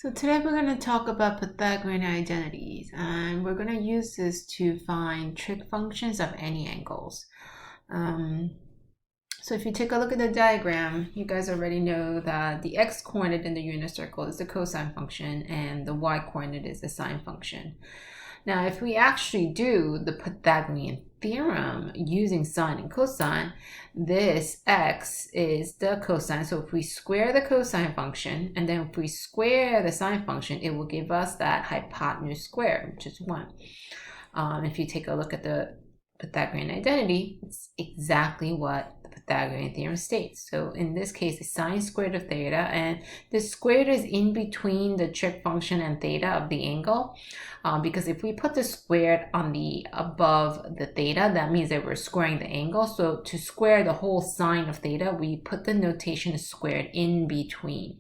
So today we're going to talk about Pythagorean identities, and we're going to use this to find trig functions of any angles. So if you take a look at the diagram, you guys already know that the x-coordinate in the unit circle is the cosine function and the y-coordinate is the sine function. Now, if we actually do the Pythagorean theorem using sine and cosine, this x is the cosine. So if we square the cosine function and then if we square the sine function, it will give us that hypotenuse squared, which is 1. If you take a look at the Pythagorean identity, it's exactly what the Pythagorean theorem states. So in this case, it's sine squared of theta, and the squared is in between the trig function and theta of the angle, because if we put the squared on the above the theta, that means that we're squaring the angle. So to square the whole sine of theta, we put the notation squared in between.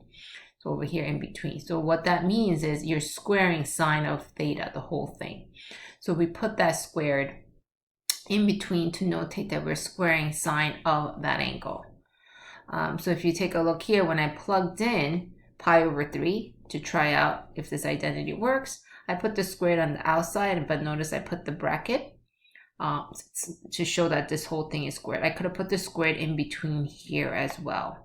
So over here in between. So what that means is you're squaring sine of theta, the whole thing. So we put that squared in between to notate that we're squaring sine of that angle. So if you take a look here, when I plugged in pi over 3 to try out if this identity works, I put the squared on the outside, but notice I put the bracket to show that this whole thing is squared. I could have put the squared in between here as well.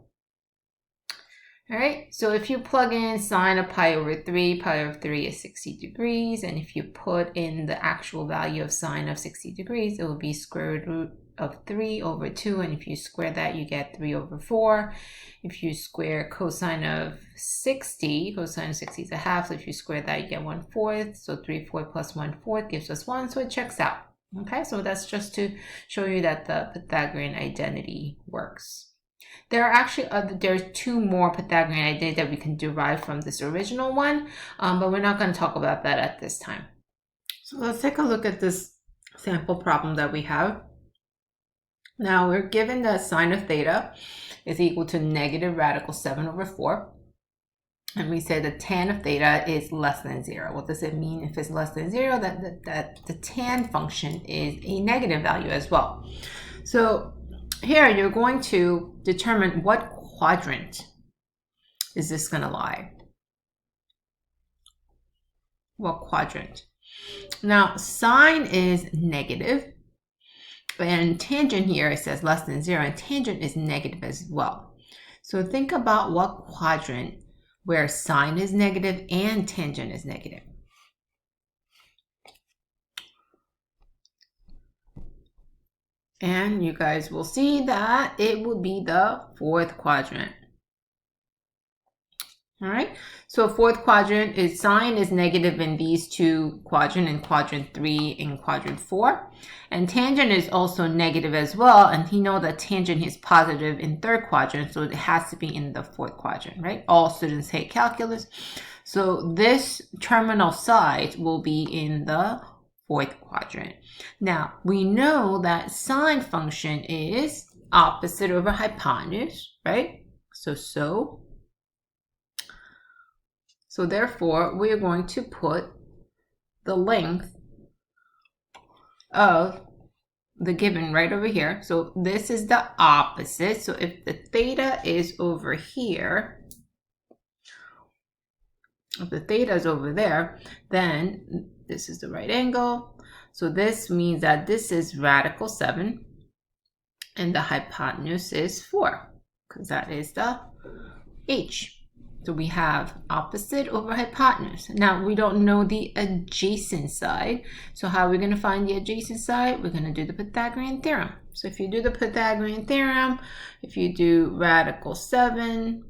All right, so if you plug in sine of pi over 3 is 60 degrees. And if you put in the actual value of sine of 60 degrees, it will be square root of 3 over 2. And if you square that, you get 3 over 4. If you square cosine of 60 is a half. So if you square that, you get 1/4. So 3/4 plus 1/4 gives us 1. So it checks out. Okay, so that's just to show you that the Pythagorean identity works. There are actually there's 2 more Pythagorean identities that we can derive from this original one, but we're not going to talk about that at this time. So let's take a look at this sample problem that we have. Now we're given that sine of theta is equal to negative radical 7 over 4. And we say the tan of theta is less than 0. What does it mean if it's less than 0? That the tan function is a negative value as well. So here you're going to determine what quadrant is this going to lie. What quadrant? Now sine is negative, and tangent here it says less than 0, and tangent is negative as well. So think about what quadrant where sine is negative and tangent is negative. And you guys will see that it will be the 4th quadrant. All right, so 4th quadrant is sine is negative in these 2 quadrants, in quadrant 3 and quadrant 4. And tangent is also negative as well. And you know that tangent is positive in 3rd quadrant, so it has to be in the 4th quadrant, right? All students hate calculus. So this terminal side will be in the 4th quadrant. Now, we know that sine function is opposite over hypotenuse, right? So therefore, we are going to put the length of the given right over here. So this is the opposite. So if the theta is over here, if the theta is over there, then this is the right angle. So this means that this is radical 7 and the hypotenuse is 4 because that is the h. So we have opposite over hypotenuse. Now we don't know the adjacent side. So how are we going to find the adjacent side? We're going to do the Pythagorean theorem. So if you do the Pythagorean theorem, if you do radical 7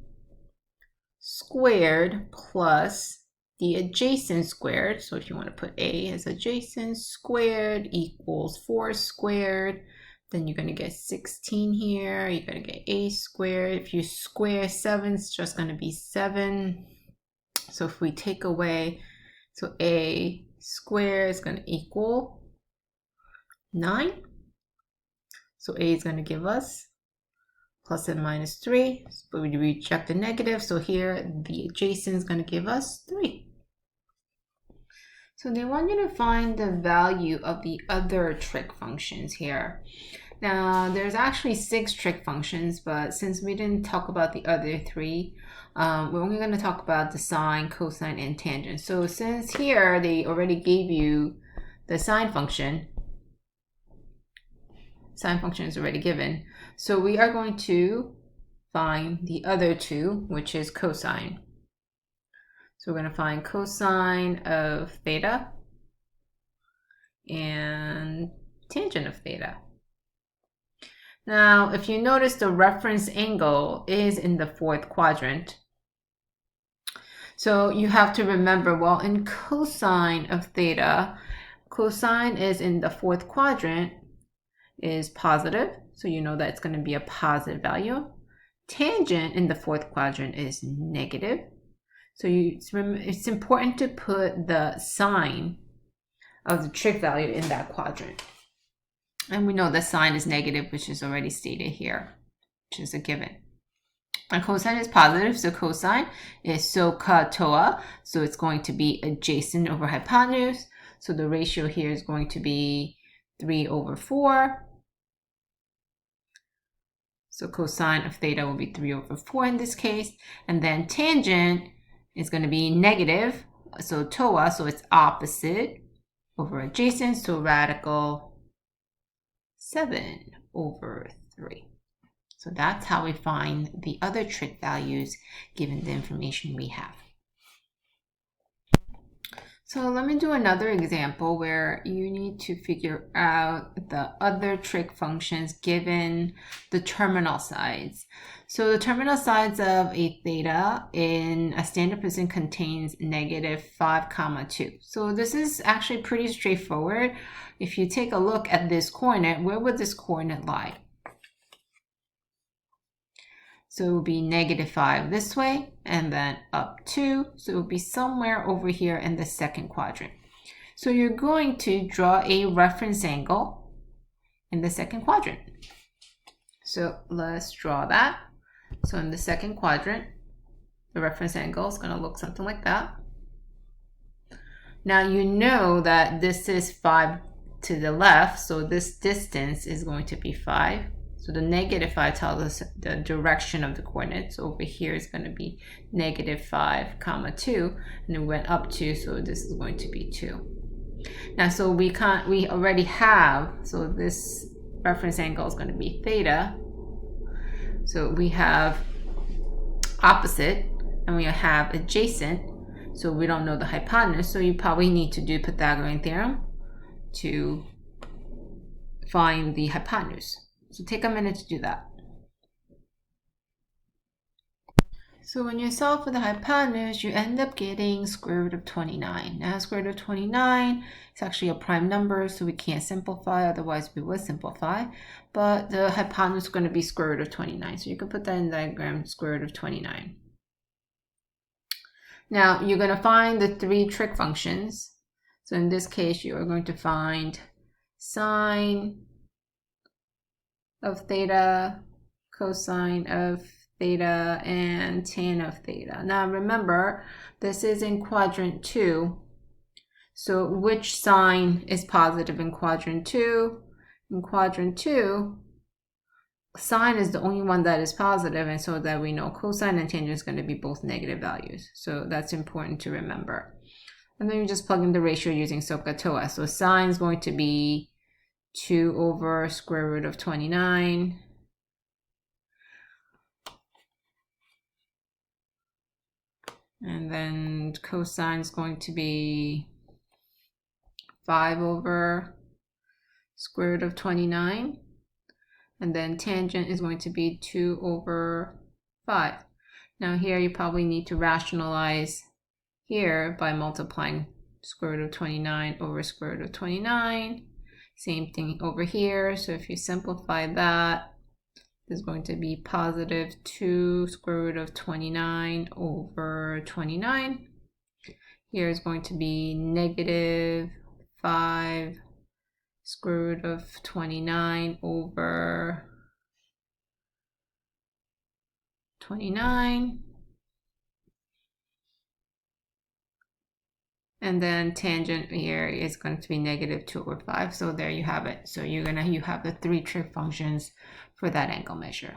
squared plus the adjacent squared, so if you want to put a as adjacent, squared equals 4 squared, then you're going to get 16 here. You're going to get a squared. If you square 7, it's just going to be 7. So if we take away, so a squared is going to equal 9. So a is going to give us plus and minus 3, but we reject the negative. So here the adjacent is going to give us 3. So they want you to find the value of the other trig functions here. Now, there's actually 6 trig functions, but since we didn't talk about the other 3, we're only going to talk about the sine, cosine, and tangent. So since here they already gave you the sine function is already given, so we are going to find the other 2, which is cosine. So we're going to find cosine of theta and tangent of theta. Now, if you notice, the reference angle is in the 4th quadrant. So you have to remember, well, in cosine of theta, cosine is in the 4th quadrant, is positive. So you know that it's going to be a positive value. Tangent in the 4th quadrant is negative. So it's important to put the sign of the trig value in that quadrant. And we know the sign is negative, which is already stated here, which is a given. And cosine is positive, so cosine is SOHCAHTOA, so it's going to be adjacent over hypotenuse. So the ratio here is going to be 3/4. So cosine of theta will be 3/4 in this case. And then tangent is going to be negative, so TOA, so it's opposite over adjacent, so radical 7/3. So that's how we find the other trig values given the information we have. So let me do another example where you need to figure out the other trig functions given the terminal sides. So the terminal sides of a theta in a standard position contains -5, 2. So this is actually pretty straightforward. If you take a look at this coordinate, where would this coordinate lie? So it would be -5 this way and then up 2. So it would be somewhere over here in the 2nd quadrant. So you're going to draw a reference angle in the 2nd quadrant. So let's draw that. So in the 2nd quadrant, the reference angle is going to look something like that. Now you know that this is 5 to the left, so this distance is going to be 5. So the -5 tells us the direction of the coordinates. Over here is going to be -5, 2, and then we went up 2, so this is going to be 2. Now, so we already have, so this reference angle is going to be theta. So we have opposite, and we have adjacent. So we don't know the hypotenuse, so you probably need to do Pythagorean theorem to find the hypotenuse. So take a minute to do that. So when you solve for the hypotenuse, you end up getting square root of 29. Now square root of 29 is actually a prime number, so we can't simplify, otherwise we would simplify. But the hypotenuse is going to be square root of 29. So you can put that in the diagram, square root of 29. Now you're going to find the 3 trig functions. So in this case, you are going to find sine of theta, cosine of theta, and tan of theta. Now remember, this is in quadrant 2. So which sign is positive in quadrant 2? In quadrant 2, sine is the only one that is positive, and so that we know cosine and tangent is going to be both negative values. So that's important to remember. And then you just plug in the ratio using SOHCAHTOA. So sine is going to be 2 over square root of 29. And then cosine is going to be 5 over square root of 29. And then tangent is going to be 2 over 5. Now here you probably need to rationalize here by multiplying square root of 29 over square root of 29. Same thing over here. So if you simplify that, there's going to be positive 2 square root of 29 over 29. Here is going to be negative 5 square root of 29 over 29. And then tangent here is going to be negative 2/5. So there you have it. So you have the 3 trig functions for that angle measure.